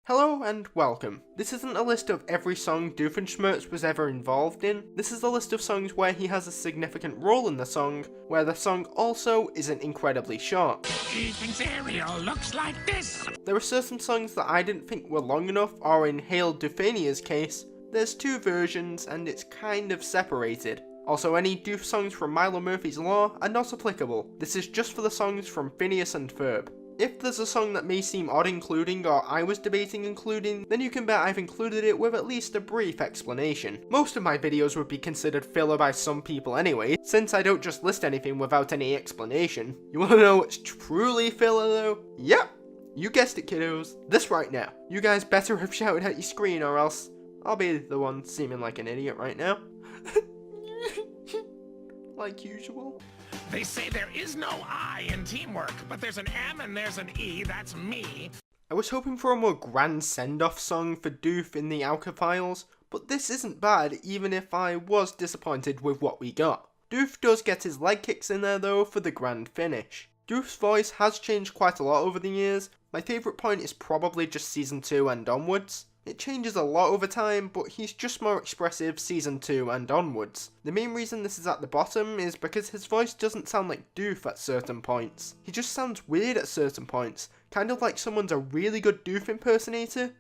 Hello and welcome. This isn't a list of every song Doofenshmirtz was ever involved in. This is a list of songs where he has a significant role in the song, where the song also isn't incredibly short. Eating cereal looks like this. There are certain songs that I didn't think were long enough, or in Hail Doofenia's case, there's two versions and it's kind of separated. Also, any Doof songs from Milo Murphy's Law are not applicable. This is just for the songs from Phineas and Ferb. If there's a song that may seem odd including, or I was debating including, then you can bet I've included it with at least a brief explanation. Most of my videos would be considered filler by some people anyway, since I don't just list anything without any explanation. You wanna know what's truly filler though? Yep, you guessed it, kiddos. This right now. You guys better have shouted at your screen or else I'll be the one seeming like an idiot right now. Like usual. They say there is no I in teamwork, but there's an M and there's an E, that's me. I was hoping for a more grand send-off song for Doof in the Alka Files, but this isn't bad even if I was disappointed with what we got. Doof does get his leg kicks in there though for the grand finish. Doof's voice has changed quite a lot over the years. My favourite point is probably just season 2 and onwards. It changes a lot over time, but he's just more expressive season 2 and onwards. The main reason this is at the bottom is because his voice doesn't sound like Doof at certain points. He just sounds weird at certain points, kind of like someone's a really good Doof impersonator,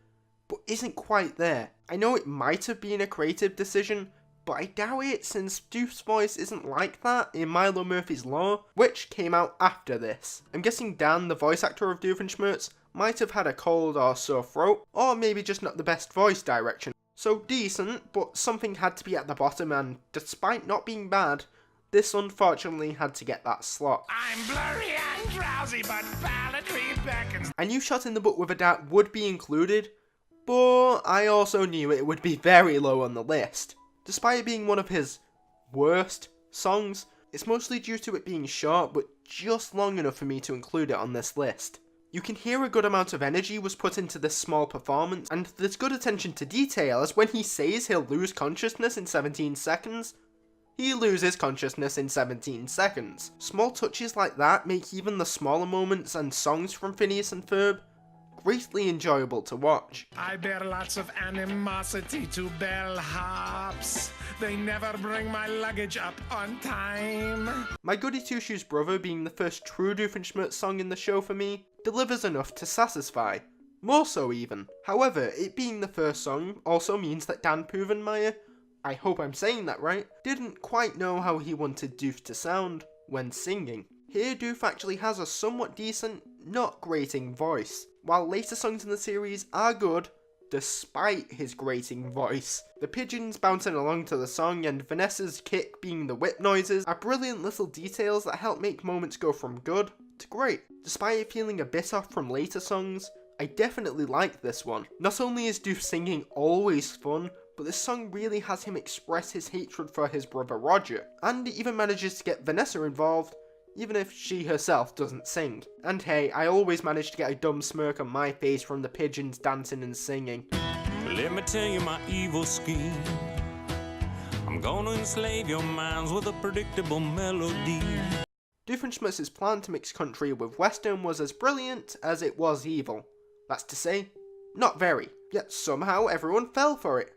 but isn't quite there. I know it might have been a creative decision, but I doubt it since Doof's voice isn't like that in Milo Murphy's Law, which came out after this. I'm guessing Dan, the voice actor of Doofenshmirtz, might have had a cold or sore throat, or maybe just not the best voice direction. So decent, but something had to be at the bottom, and despite not being bad, this unfortunately had to get that slot. I'm blurry and drowsy, but balladry beckons. I knew Shot in the Butt with a Dart would be included, but I also knew it would be very low on the list. Despite it being one of his worst songs, it's mostly due to it being short, but just long enough for me to include it on this list. You can hear a good amount of energy was put into this small performance, and there's good attention to detail, as when he says he'll lose consciousness in 17 seconds, he loses consciousness in 17 seconds. Small touches like that make even the smaller moments and songs from Phineas and Ferb greatly enjoyable to watch. I bear lots of animosity to bellhops. They never bring my luggage up on time. My Goody Two Shoes Brother being the first true Doofenshmirtz song in the show for me, delivers enough to satisfy. More so even. However, it being the first song also means that Dan Puvenmeyer, I hope I'm saying that right, didn't quite know how he wanted Doof to sound when singing. Here Doof actually has a somewhat decent, not grating voice, while later songs in the series are good, despite his grating voice. The pigeons bouncing along to the song and Vanessa's kick being the whip noises are brilliant little details that help make moments go from good to great. Despite it feeling a bit off from later songs, I definitely like this one. Not only is Doof singing always fun, but this song really has him express his hatred for his brother Roger, and it even manages to get Vanessa involved, even if she herself doesn't sing. And hey, I always manage to get a dumb smirk on my face from the pigeons dancing and singing. Let me tell you my evil scheme. I'm gonna enslave your minds with a predictable melody. Doofenshmirtz's plan to mix country with western was as brilliant as it was evil. That's to say, not very, yet somehow everyone fell for it.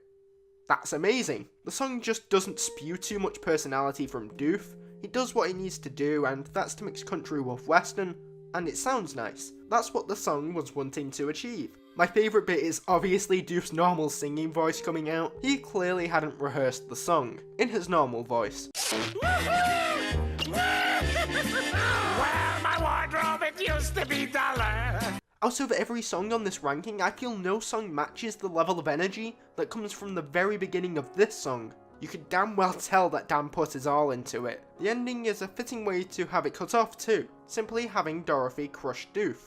That's amazing. The song just doesn't spew too much personality from Doof. It does what it needs to do, and that's to mix country with western, and it sounds nice. That's what the song was wanting to achieve. My favourite bit is obviously Doof's normal singing voice coming out. He clearly hadn't rehearsed the song in his normal voice. Well, my wardrobe, it used to be duller. Out of every song on this ranking, I feel no song matches the level of energy that comes from the very beginning of this song. You could damn well tell that Dan put his all into it. The ending is a fitting way to have it cut off too, simply having Dorothy crush Doof.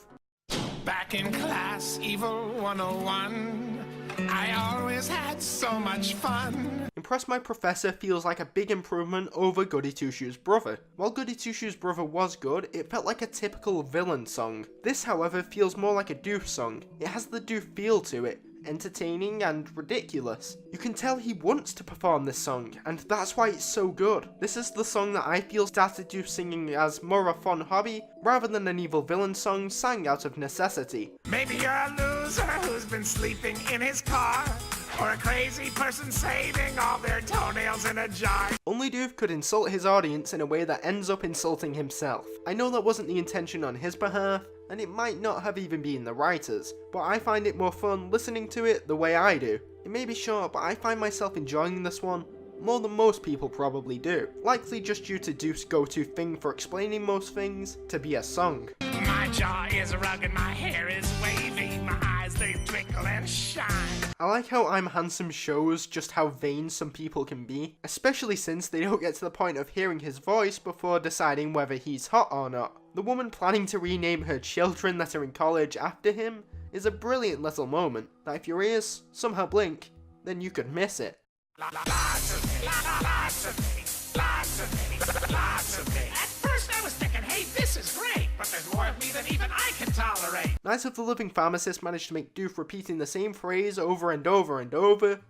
Back in class, Evil 101, I always had so much fun. Impress My Professor feels like a big improvement over Goody Two Shoes Brother. While Goody Two Shoes Brother was good, it felt like a typical villain song. This, however, feels more like a Doof song. It has the Doof feel to it. entertaining, and ridiculous. You can tell he wants to perform this song, and that's why it's so good. This is the song that I feel started Doof singing as more a fun hobby, rather than an evil villain song sang out of necessity. Maybe you're a loser who's been sleeping in his car, or a crazy person saving all their toenails in a jar. Only Doof could insult his audience in a way that ends up insulting himself. I know that wasn't the intention on his behalf, and it might not have even been the writers, but I find it more fun listening to it the way I do. It may be short, but I find myself enjoying this one more than most people probably do, likely just due to Doof's go-to thing for explaining most things to be a song. My jaw is rugged, my hair is wavy, my eyes they twinkle and shine. I like how I'm Handsome shows just how vain some people can be, especially since they don't get to the point of hearing his voice before deciding whether he's hot or not. The woman planning to rename her children that are in college after him is a brilliant little moment that if your ears somehow blink, then you could miss it. Lots of me, lots of me, lots of me, lots of me. At first I was thinking, hey, this is great, but there's more of me than even I can tolerate. Night of the Living Pharmacist managed to make Doof repeating the same phrase over and over and over,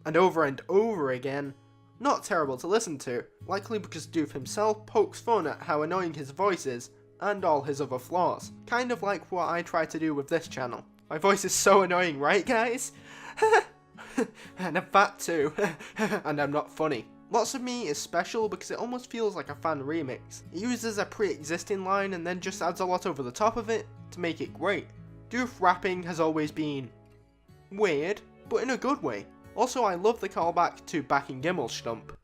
and over and over again not terrible to listen to, likely because Doof himself pokes fun at how annoying his voice is, and all his other flaws. Kind of like what I try to do with this channel. My voice is so annoying, right guys? And I'm fat too, and I'm not funny. Lots of Me is special because it almost feels like a fan remix. It uses a pre-existing line and then just adds a lot over the top of it to make it great. Doof rapping has always been weird, but in a good way. Also, I love the callback to Back in Gimmelstump.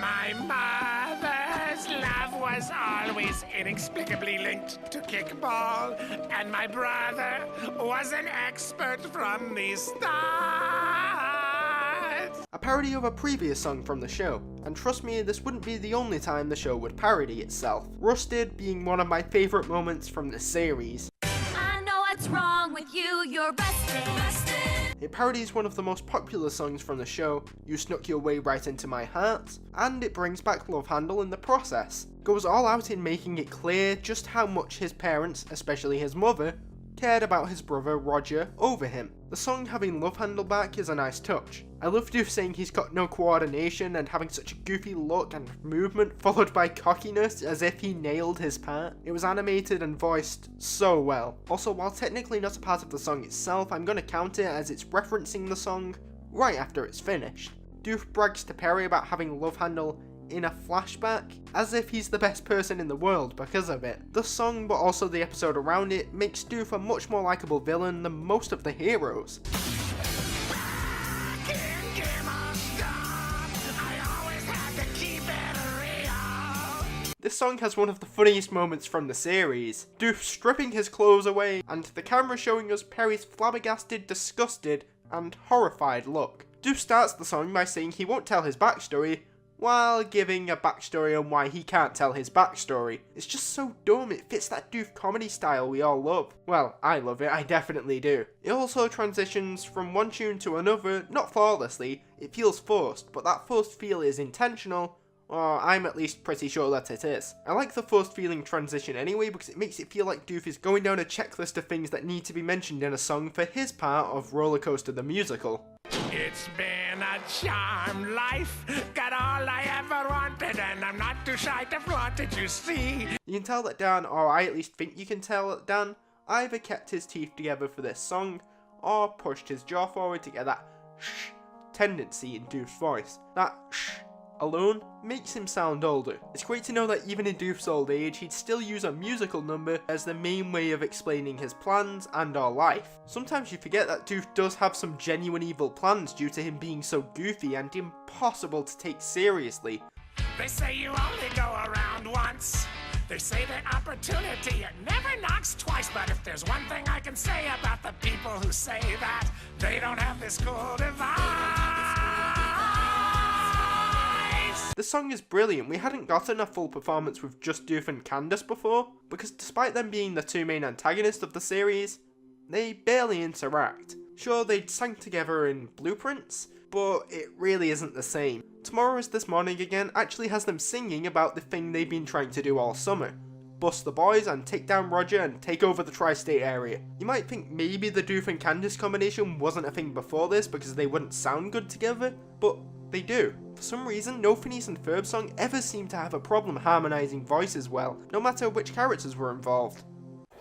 My mother's love was always inexplicably linked to kickball, and my brother was an expert from the start. A parody of a previous song from the show, and trust me, this wouldn't be the only time the show would parody itself. Rusted being one of my favourite moments from the series. I know what's wrong with you, you're busted. It parodies one of the most popular songs from the show, You Snuck Your Way Right Into My Heart, and it brings back Love Handle in the process. Goes all out in making it clear just how much his parents, especially his mother, cared about his brother Roger over him. The song having Love Handle back is a nice touch. I love Doof saying he's got no coordination and having such a goofy look and movement followed by cockiness as if he nailed his part. It was animated and voiced so well. Also, while technically not a part of the song itself, I'm gonna count it as it's referencing the song right after it's finished. Doof brags to Perry about having Love Handle in a flashback, as if he's the best person in the world because of it. The song, but also the episode around it, makes Doof a much more likable villain than most of the heroes. This song has one of the funniest moments from the series. Doof stripping his clothes away, and the camera showing us Perry's flabbergasted, disgusted, and horrified look. Doof starts the song by saying he won't tell his backstory, while giving a backstory on why he can't tell his backstory. It's just so dumb, it fits that Doof comedy style we all love. Well, I love it, I definitely do. It also transitions from one tune to another, not flawlessly, it feels forced, but that forced feel is intentional, or I'm at least pretty sure that it is. I like the forced feeling transition anyway because it makes it feel like Doof is going down a checklist of things that need to be mentioned in a song for his part of Roller Coaster the Musical. It's been a charmed life, got all I ever wanted, and I'm not too shy to flaunt it, you see. You can tell that Dan, or I at least think you can tell that Dan, either kept his teeth together for this song, or pushed his jaw forward to get that shh tendency in Doof's voice. That shh alone makes him sound older. It's great to know that even in Doof's old age, he'd still use a musical number as the main way of explaining his plans and our life. Sometimes you forget that Doof does have some genuine evil plans due to him being so goofy and impossible to take seriously. They say you only go around once. They say that opportunity never knocks twice, but if there's one thing I can say about the people who say that, they don't have this cool device. The song is brilliant. We hadn't gotten a full performance with just Doof and Candace before, because despite them being the two main antagonists of the series, they barely interact. Sure, they'd sang together in Blueprints, but it really isn't the same. Tomorrow is This Morning Again actually has them singing about the thing they've been trying to do all summer. bust the boys and take down Roger and take over the tri-state area. You might think maybe the Doof and Candace combination wasn't a thing before this because they wouldn't sound good together, but they do. For some reason, no Phineas and Ferb song ever seemed to have a problem harmonizing voices well, no matter which characters were involved.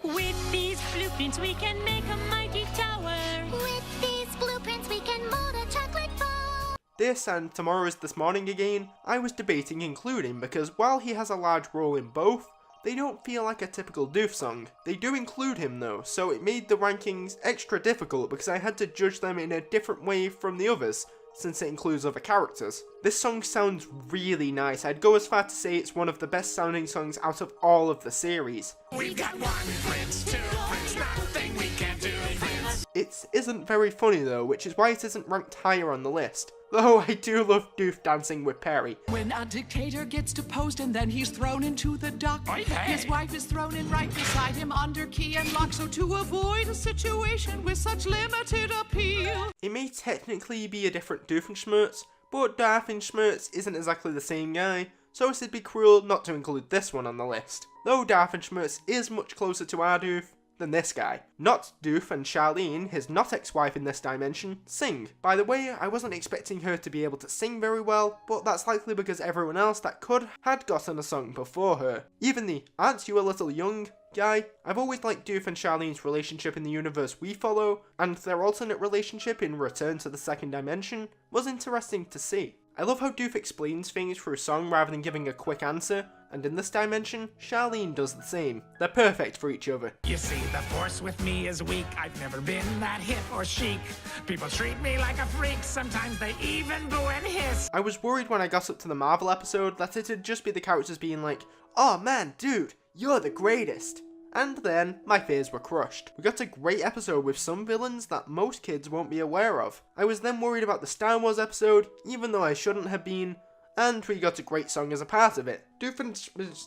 With these blueprints we can make a mighty tower. With these blueprints, we can mold a chocolate bar. This and Tomorrow Is This Morning Again, I was debating including because while he has a large role in both, they don't feel like a typical Doof song. They do include him though, so it made the rankings extra difficult because I had to judge them in a different way from the others, since it includes other characters. This song sounds really nice. I'd go as far to say it's one of the best sounding songs out of all of the series. We've got one prince, two prince, nothing we can't do, prince. It isn't very funny though, which is why it isn't ranked higher on the list. Though I do love Doof dancing with Perry. When a dictator gets deposed and then he's thrown into the dock, Oy vey. his wife is thrown in right beside him under key and lock. So to avoid a situation with such limited appeal, It may technically be a different Doofenshmirtz, but Doofenshmirtz isn't exactly the same guy, so it'd be cruel not to include this one on the list. Though Doofenshmirtz is much closer to our Doof than this guy. Not Doof and Charlene, his not ex-wife in this dimension, sing. By the way, I wasn't expecting her to be able to sing very well, but that's likely because everyone else that could had gotten a song before her. Even the "Aren't You a Little Young" guy. I've always liked Doof and Charlene's relationship in the universe we follow, and their alternate relationship in Return to the Second Dimension was interesting to see. I love how Doof explains things through song rather than giving a quick answer, and in this dimension, Charlene does the same. They're perfect for each other. You see, the force with me is weak. I've never been that hip or chic. People treat me like a freak. Sometimes they even boo and hiss. I was worried when I got up to the Marvel episode that it'd just be the characters being like, "Oh man, dude, you're the greatest." And then, my fears were crushed. We got a great episode with some villains that most kids won't be aware of. I was then worried about the Star Wars episode, even though I shouldn't have been, and we got a great song as a part of it. Doofenshmirtz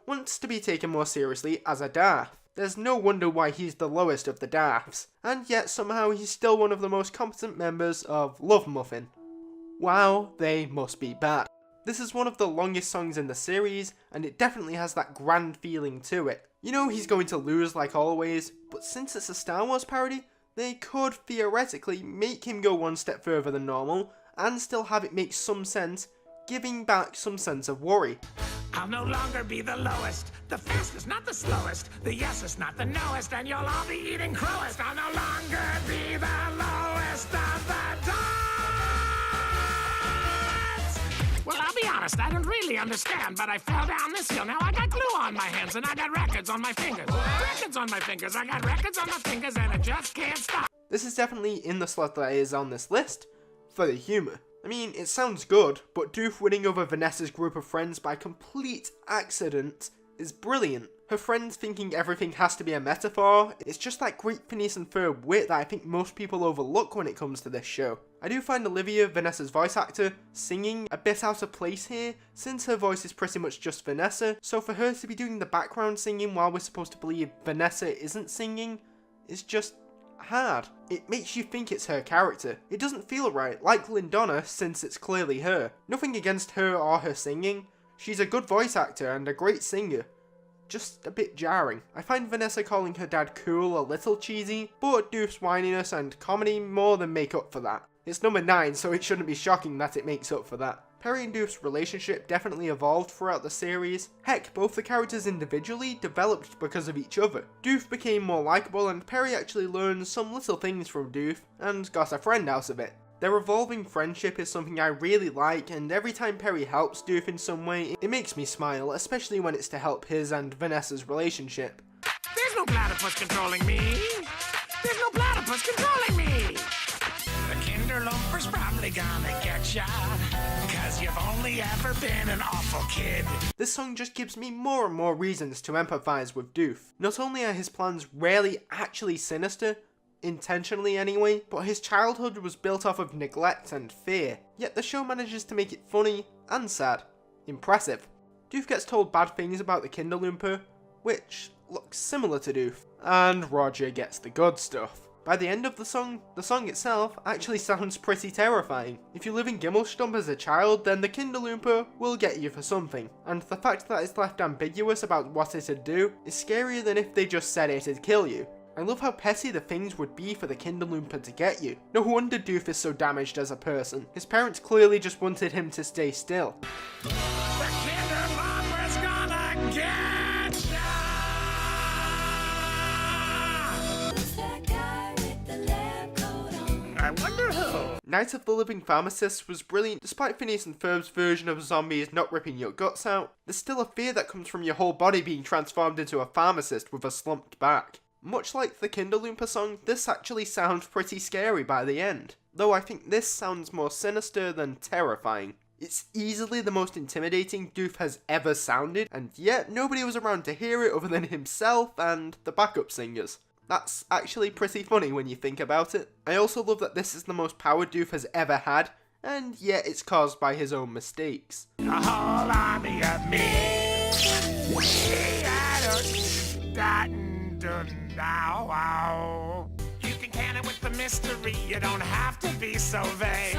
wants to be taken more seriously as a Darth. There's no wonder why he's the lowest of the Darths, and yet somehow he's still one of the most competent members of Love Muffin. Wow, they must be bad. This is one of the longest songs in the series, and it definitely has that grand feeling to it. You know he's going to lose like always, but since it's a Star Wars parody, they could theoretically make him go one step further than normal, and still have it make some sense, giving back some sense of worry. I'll no longer be the lowest, the fastest, not the slowest, the yesest, not the knowest, and you'll all be eating crowest. I'll no longer be the lowest of the dots. Well, I'll be honest, I don't really understand, but I fell down this hill. Now I got glue on my hands and I got records on my fingers. Records on my fingers, I got records on my fingers and I just can't stop. This is definitely in the slot that is on this list, for the humour. I mean, it sounds good, but Doof winning over Vanessa's group of friends by complete accident is brilliant. Her friends thinking everything has to be a metaphor, it's just that great Phineas and Ferb wit that I think most people overlook when it comes to this show. I do find Olivia, Vanessa's voice actor, singing a bit out of place here, since her voice is pretty much just Vanessa, so for her to be doing the background singing while we're supposed to believe Vanessa isn't singing, is just hard. It makes you think it's her character. It doesn't feel right, like Lindonna, since it's clearly her. Nothing against her or her singing. She's a good voice actor and a great singer. Just a bit jarring. I find Vanessa calling her dad cool a little cheesy, but Doof's whininess and comedy more than make up for that. It's number 9, so it shouldn't be shocking that it makes up for that. Perry and Doof's relationship definitely evolved throughout the series. Heck, both the characters individually developed because of each other. Doof became more likeable and Perry actually learned some little things from Doof and got a friend out of it. Their evolving friendship is something I really like, and every time Perry helps Doof in some way, it makes me smile, especially when it's to help his and Vanessa's relationship. There's no platypus controlling me. There's no platypus controlling me. The Kinderlumper's probably gonna get ya, 'cause you've only ever been an awful kid. This song just gives me more and more reasons to empathise with Doof. Not only are his plans rarely actually sinister, intentionally anyway, but his childhood was built off of neglect and fear, yet the show manages to make it funny and sad. Impressive. Doof gets told bad things about the Kinderlumper, which looks similar to Doof, and Roger gets the good stuff. By the end of the song itself actually sounds pretty terrifying. If you live in Gimmelstump as a child, then the Kinderlumper will get you for something, and the fact that it's left ambiguous about what it'd do is scarier than if they just said it'd kill you. I love how petty the things would be for the Kinderlumper to get you. No wonder Doof is so damaged as a person. His parents clearly just wanted him to stay still. The Kinderlumper's gonna get ya! I wonder who? Night of the Living Pharmacist was brilliant. Despite Phineas and Ferb's version of zombies not ripping your guts out, there's still a fear that comes from your whole body being transformed into a pharmacist with a slumped back. Much like the Kinderlumper song, this actually sounds pretty scary by the end, though I think this sounds more sinister than terrifying. It's easily the most intimidating Doof has ever sounded, and yet nobody was around to hear it other than himself and the backup singers. That's actually pretty funny when you think about it. I also love that this is the most power Doof has ever had, and yet it's caused by his own mistakes. A whole army of me. You can can it with the mystery. You don't have to be so vague.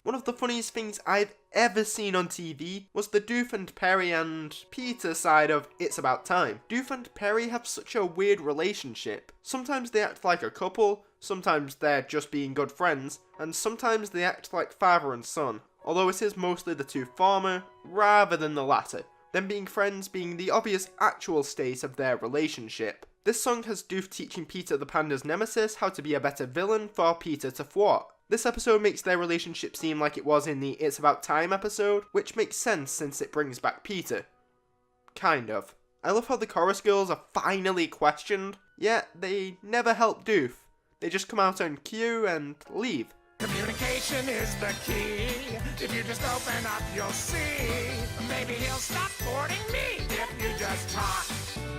One of the funniest things I've ever seen on TV was the Doof and Perry and Peter side of It's About Time. Doof and Perry have such a weird relationship. Sometimes they act like a couple, sometimes they're just being good friends, and sometimes they act like father and son, although it is mostly the two former rather than the latter, them being friends being the obvious actual state of their relationship. This song has Doof teaching Peter the Panda's nemesis how to be a better villain for Peter to thwart. This episode makes their relationship seem like it was in the It's About Time episode, which makes sense since it brings back Peter. Kind of. I love how the chorus girls are finally questioned, yet they never help Doof. They just come out on cue and leave. Communication is the key. If you just open up, you'll see. Maybe he'll stop courting me if you just talk.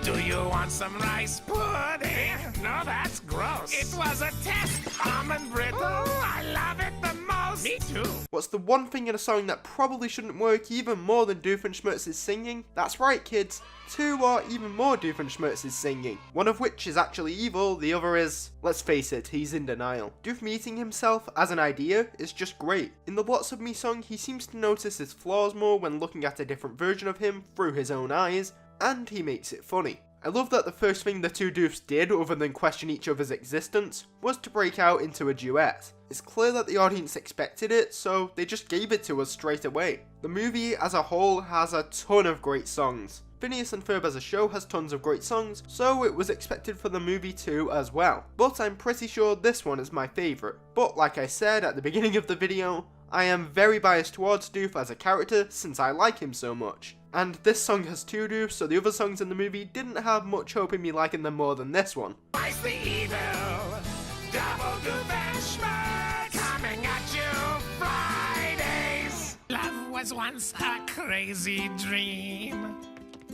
Do you want some rice pudding? No, that's gross. It was a test. Almond brittle. I love it the most. Me too. What's the one thing in a song that probably shouldn't work even more than Doofenshmirtz's singing? That's right, kids. 2 or even more Doofenshmirtz's singing. One of which is actually evil, the other is, let's face it, he's in denial. Doof meeting himself as an idea is just great. In the Lots of Me song, he seems to notice his flaws more when looking at a different version of him through his own eyes, and he makes it funny. I love that the first thing the two Doofs did, other than question each other's existence, was to break out into a duet. It's clear that the audience expected it, so they just gave it to us straight away. The movie as a whole has a ton of great songs. Phineas and Ferb as a show has tons of great songs, so it was expected for the movie too as well. But I'm pretty sure this one is my favourite. But like I said at the beginning of the video, I am very biased towards Doof as a character since I like him so much. And this song has 2 Doofs, so the other songs in the movie didn't have much hope in me liking them more than this one. Twice the evil, double Doofenshmirtz, coming at you Fridays. Love was once a crazy dream.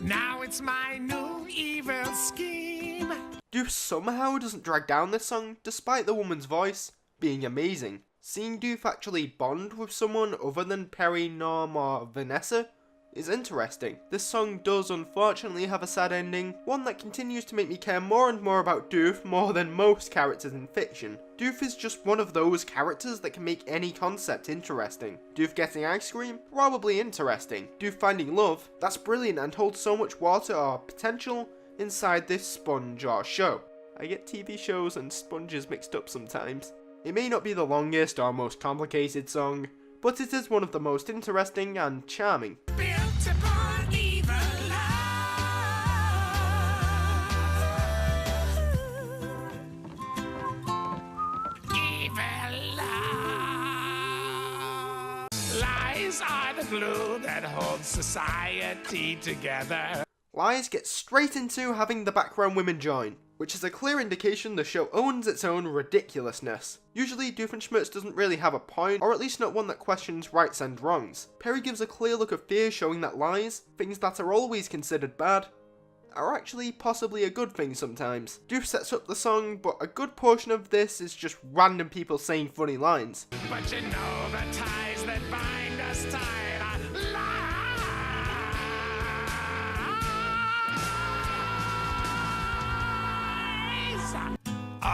Now it's my new evil scheme. Doof somehow doesn't drag down this song, despite the woman's voice being amazing. Seeing Doof actually bond with someone other than Perry, Norm, or Vanessa is interesting. This song does unfortunately have a sad ending, one that continues to make me care more and more about Doof more than most characters in fiction. Doof is just one of those characters that can make any concept interesting. Doof getting ice cream? Probably interesting. Doof finding love? That's brilliant and holds so much water or potential inside this sponge or show. I get TV shows and sponges mixed up sometimes. It may not be the longest or most complicated song, but it is one of the most interesting and charming. Built upon evil love. Evil love. Lies are the glue that holds society together. Lies get straight into having the background women join, which is a clear indication the show owns its own ridiculousness. Usually Doofenshmirtz doesn't really have a point, or at least not one that questions rights and wrongs. Perry gives a clear look of fear showing that lies, things that are always considered bad, are actually possibly a good thing sometimes. Doof sets up the song, but a good portion of this is just random people saying funny lines. But you know the ties that bind us tight are lies.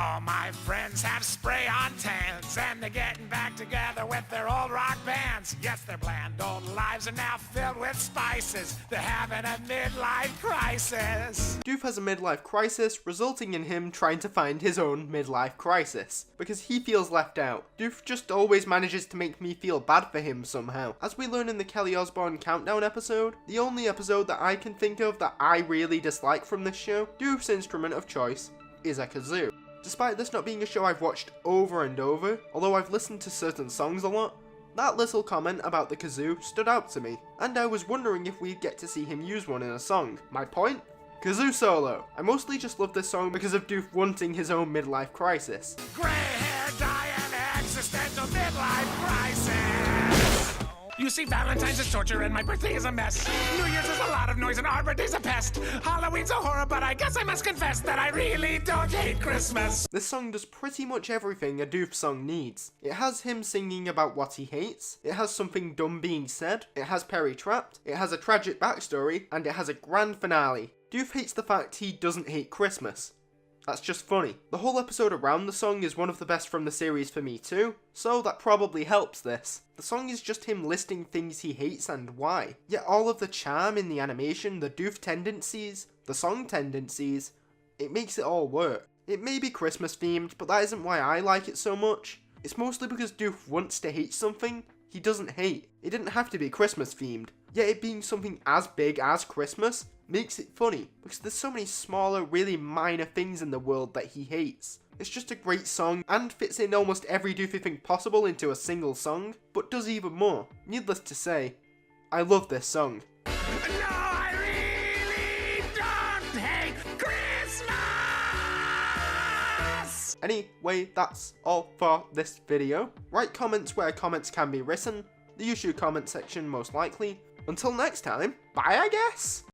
All my friends have spray-on tans, and they're getting back together with their old rock bands. Yes, their bland old lives are now filled with spices. They're having a midlife crisis. Doof has a midlife crisis, resulting in him trying to find his own midlife crisis, because he feels left out. Doof just always manages to make me feel bad for him somehow. As we learn in the Kelly Osbourne Countdown episode, the only episode that I can think of that I really dislike from this show, Doof's instrument of choice is a kazoo. Despite this not being a show I've watched over and over, although I've listened to certain songs a lot, that little comment about the kazoo stood out to me, and I was wondering if we'd get to see him use one in a song. My point? Kazoo solo! I mostly just love this song because of Doof wanting his own midlife crisis. Gray hair, dye, and existential midlife crisis. You see, Valentine's is torture and my birthday is a mess. New Year's is a lot of noise and Arbor Day's a pest. Halloween's a horror, but I guess I must confess that I really don't hate Christmas. This song does pretty much everything a Doof song needs. It has him singing about what he hates, it has something dumb being said, it has Perry trapped, it has a tragic backstory, and it has a grand finale. Doof hates the fact he doesn't hate Christmas. That's just funny. The whole episode around the song is one of the best from the series for me too, so that probably helps this. The song is just him listing things he hates and why. Yet all of the charm in the animation, the Doof tendencies, the song tendencies, it makes it all work. It may be Christmas themed, but that isn't why I like it so much. It's mostly because Doof wants to hate something he doesn't hate. It didn't have to be Christmas themed, yet it being something as big as Christmas makes it funny, because there's so many smaller, really minor things in the world that he hates. It's just a great song, and fits in almost every Doofy thing possible into a single song, but does even more. Needless to say, I love this song. No, I really don't hate Christmas! Anyway, that's all for this video. Write comments where comments can be written, the YouTube comment section most likely. Until next time, bye I guess!